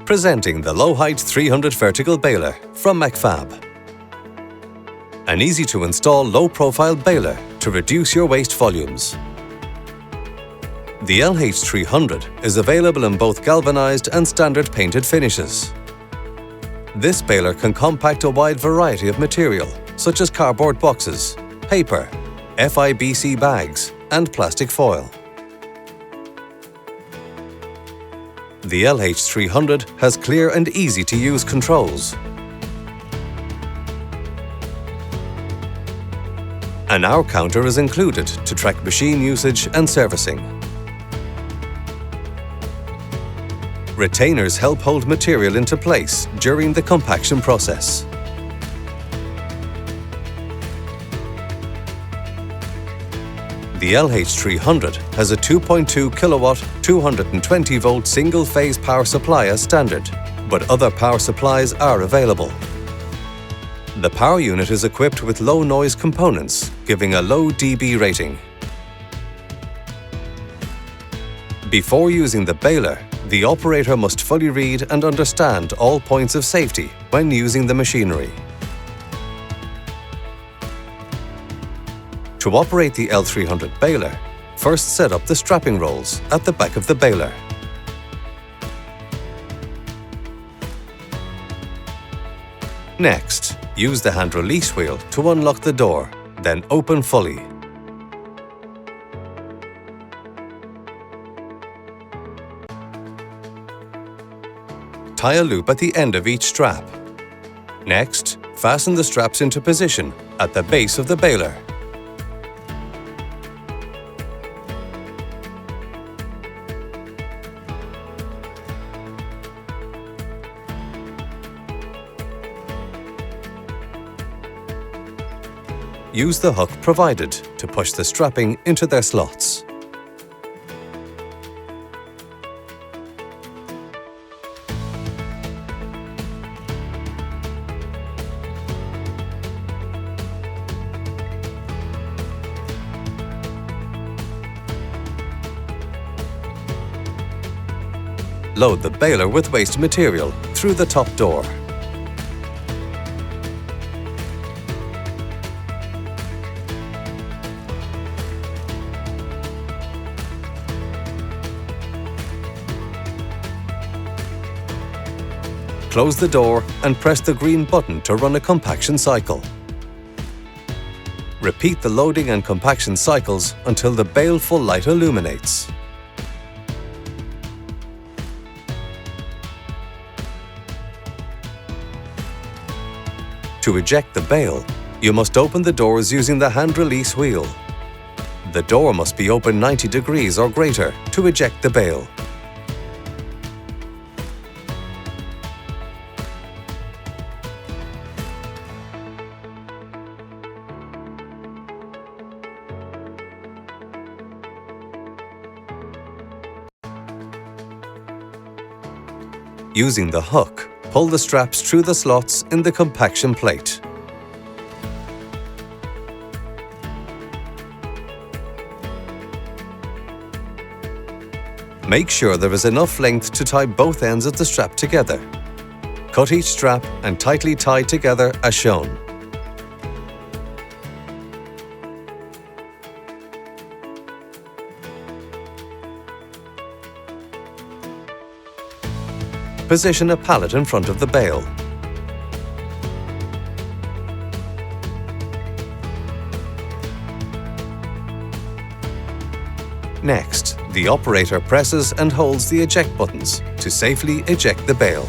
Presenting the LH300 vertical baler from McFab. An easy-to-install low-profile baler to reduce your waste volumes. The LH300 is available in both galvanized and standard painted finishes. This baler can compact a wide variety of material, such as cardboard boxes, paper, FIBC bags, and plastic foil. The LH300 has clear and easy-to-use controls. An hour counter is included to track machine usage and servicing. Retainers help hold material into place during the compaction process. The LH300 has a 2.2 kilowatt, 220 volt single-phase power supply as standard, but other power supplies are available. The power unit is equipped with low noise components, giving a low dB rating. Before using the baler, the operator must fully read and understand all points of safety when using the machinery. To operate the L300 baler, first set up the strapping rolls at the back of the baler. Next, use the hand release wheel to unlock the door, then open fully. Tie a loop at the end of each strap. Next, fasten the straps into position at the base of the baler. Use the hook provided to push the strapping into their slots. Load the baler with waste material through the top door. Close the door and press the green button to run a compaction cycle. Repeat the loading and compaction cycles until the baleful light illuminates. To eject the bale, you must open the doors using the hand release wheel. The door must be open 90 degrees or greater to eject the bale. Using the hook, pull the straps through the slots in the compaction plate. Make sure there is enough length to tie both ends of the strap together. Cut each strap and tightly tie together as shown. Position a pallet in front of the bale. Next, the operator presses and holds the eject buttons to safely eject the bale.